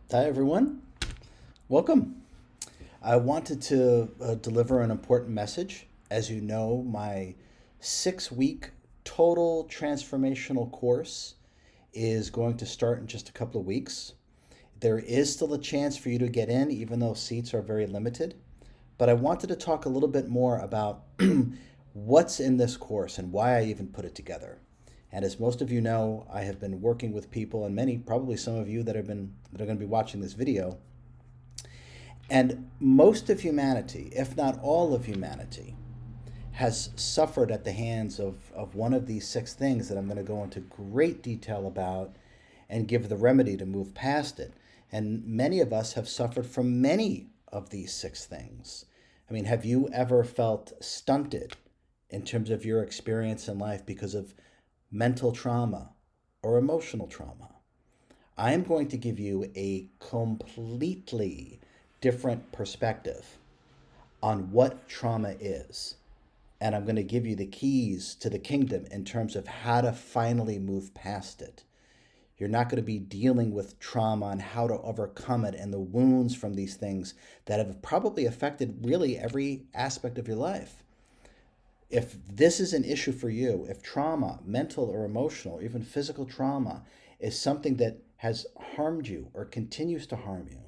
Hi, everyone. Welcome. I wanted to deliver an important message. As you know, my 6 week total transformational course is going to start in just a couple of weeks. There is still a chance for you to get in, even though seats are very limited. But I wanted to talk a little bit more about what's in this course and why I even put it together. And as most of you know, I have been working with people, and many, probably some of you that are going to be watching this video. And most of humanity, if not all of humanity, has suffered at the hands of one of these six things that I'm going to go into great detail about and give the remedy to move past it. And many of us have suffered from many of these six things. I mean, have you ever felt stunted in terms of your experience in life because of mental trauma or emotional trauma? I am going to give you a completely different perspective on what trauma is. And I'm going to give you the keys to the kingdom in terms of how to finally move past it. You're not going to be dealing with trauma and how to overcome it and the wounds from these things that have probably affected really every aspect of your life. If this is an issue for you, if trauma, mental or emotional, or even physical trauma, is something that has harmed you or continues to harm you,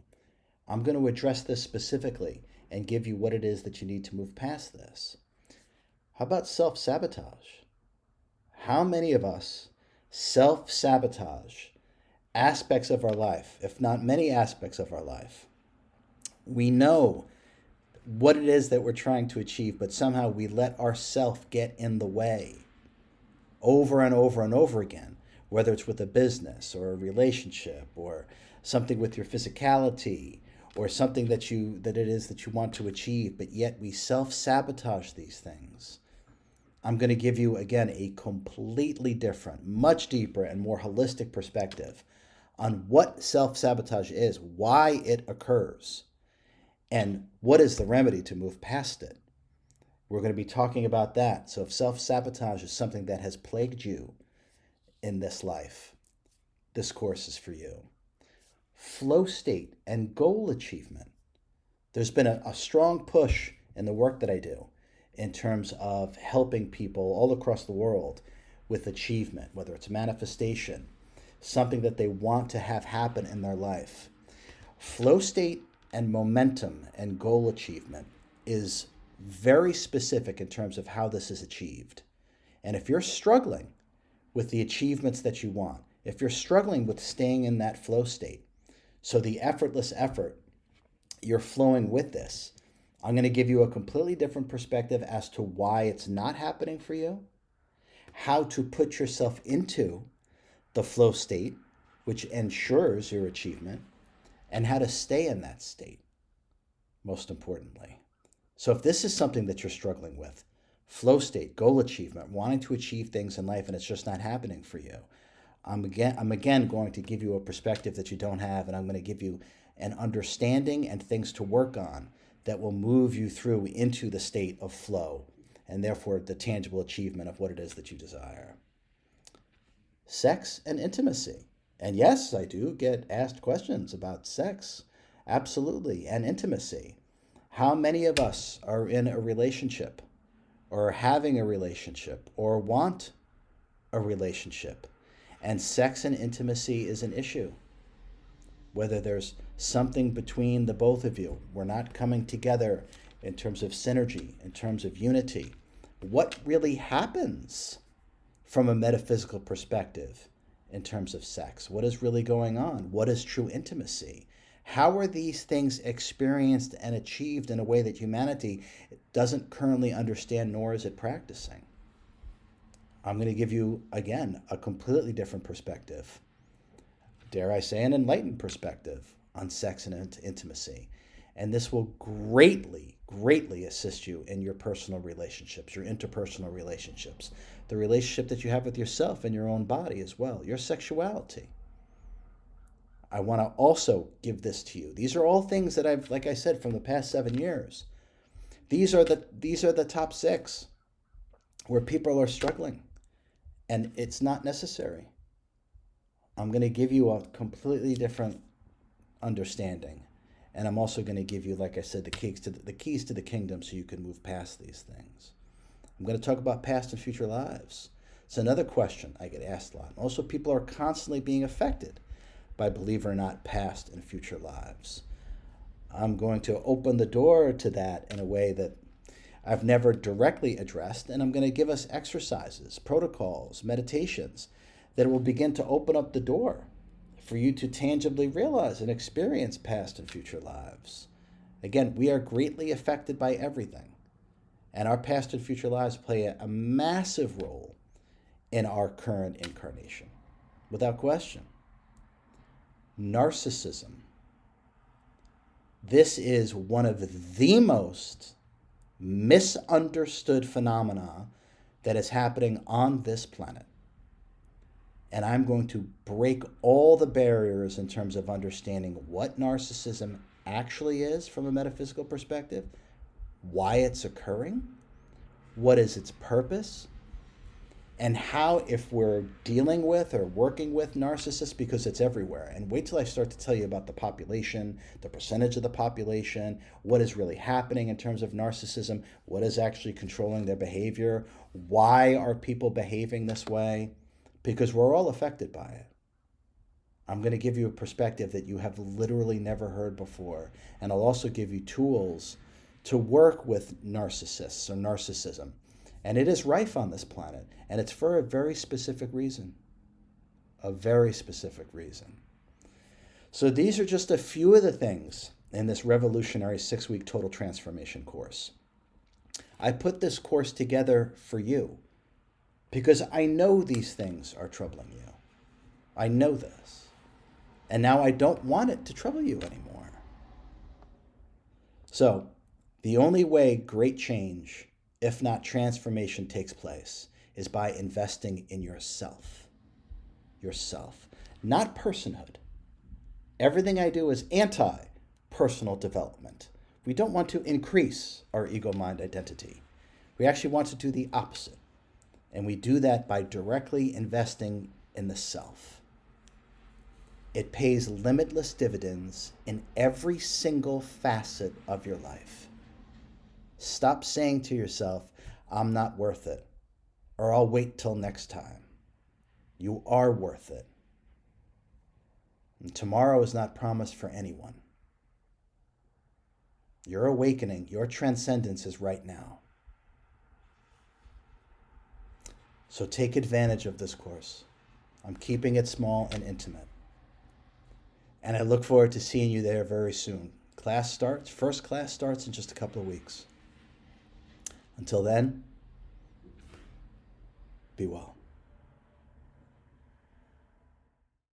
I'm going to address this specifically and give you what it is that you need to move past this. How about self sabotage? How many of us self sabotage aspects of our life, if not many aspects of our life? We know what it is that we're trying to achieve, but somehow we let ourself get in the way over and over and over again, whether it's with a business or a relationship or something with your physicality or something that it is that you want to achieve, but yet we self-sabotage these things. I'm going to give you again a completely different, much deeper and more holistic perspective on what self-sabotage is, why it occurs, and what is the remedy to move past it. We're going to be talking about that. So if self-sabotage is something that has plagued you in this life, this course is for you. Flow state and goal achievement. There's been a strong push in the work that I do in terms of helping people all across the world with achievement, whether it's manifestation, something that they want to have happen in their life. Flow state and momentum and goal achievement is very specific in terms of how this is achieved. And if you're struggling with the achievements that you want, if you're struggling with staying in that flow state, so the effortless effort, you're flowing with this, I'm going to give you a completely different perspective as to why it's not happening for you, how to put yourself into the flow state, which ensures your achievement, and how to stay in that state, most importantly. So if this is something that you're struggling with, flow state, goal achievement, wanting to achieve things in life and it's just not happening for you, I'm again going to give you a perspective that you don't have, and I'm going to give you an understanding and things to work on that will move you through into the state of flow and therefore the tangible achievement of what it is that you desire. Sex and intimacy. And yes, I do get asked questions about sex, absolutely, and intimacy. How many of us are in a relationship or having a relationship or want a relationship, and sex and intimacy is an issue? Whether there's something between the both of you, we're not coming together in terms of synergy, in terms of unity. What really happens from a metaphysical perspective in terms of sex? What is really going on? What is true intimacy? How are these things experienced and achieved in a way that humanity doesn't currently understand, nor is it practicing? I'm going to give you, again, a completely different perspective, dare I say, an enlightened perspective on sex and intimacy. And this will greatly, greatly assist you in your personal relationships, your interpersonal relationships, the relationship that you have with yourself and your own body as well, your sexuality. I want to also give this to you. These are all things that I've, like I said, from the past 7 years. These are the top six where people are struggling, and it's not necessary. I'm going to give you a completely different understanding. And I'm also going to give you, like I said, the keys to the kingdom so you can move past these things. I'm going to talk about past and future lives. It's another question I get asked a lot. Also, people are constantly being affected by, believe it or not, past and future lives. I'm going to open the door to that in a way that I've never directly addressed, and I'm going to give us exercises, protocols, meditations that will begin to open up the door for you to tangibly realize and experience past and future lives. Again, we are greatly affected by everything, and our past and future lives play a massive role in our current incarnation, without question. Narcissism. This is one of the most misunderstood phenomena that is happening on this planet. And I'm going to break all the barriers in terms of understanding what narcissism actually is from a metaphysical perspective, why it's occurring, what is its purpose, and how, if we're dealing with or working with narcissists, because it's everywhere. And wait till I start to tell you about the population, the percentage of the population, what is really happening in terms of narcissism, what is actually controlling their behavior, why are people behaving this way, because we're all affected by it. I'm going to give you a perspective that you have literally never heard before. And I'll also give you tools to work with narcissists or narcissism. And it is rife on this planet, and it's for a very specific reason. A very specific reason. So these are just a few of the things in this revolutionary 6-week total transformation course. I put this course together for you because I know these things are troubling you. I know this. And now I don't want it to trouble you anymore. So the only way great change, if not transformation, takes place is by investing in yourself. Yourself, not personhood. Everything I do is anti-personal development. We don't want to increase our ego-mind identity. We actually want to do the opposite. And we do that by directly investing in the self. It pays limitless dividends in every single facet of your life. Stop saying to yourself, I'm not worth it, or I'll wait till next time. You are worth it. And tomorrow is not promised for anyone. Your awakening, your transcendence is right now. So take advantage of this course. I'm keeping it small and intimate. And I look forward to seeing you there very soon. First class starts in just a couple of weeks. Until then, be well.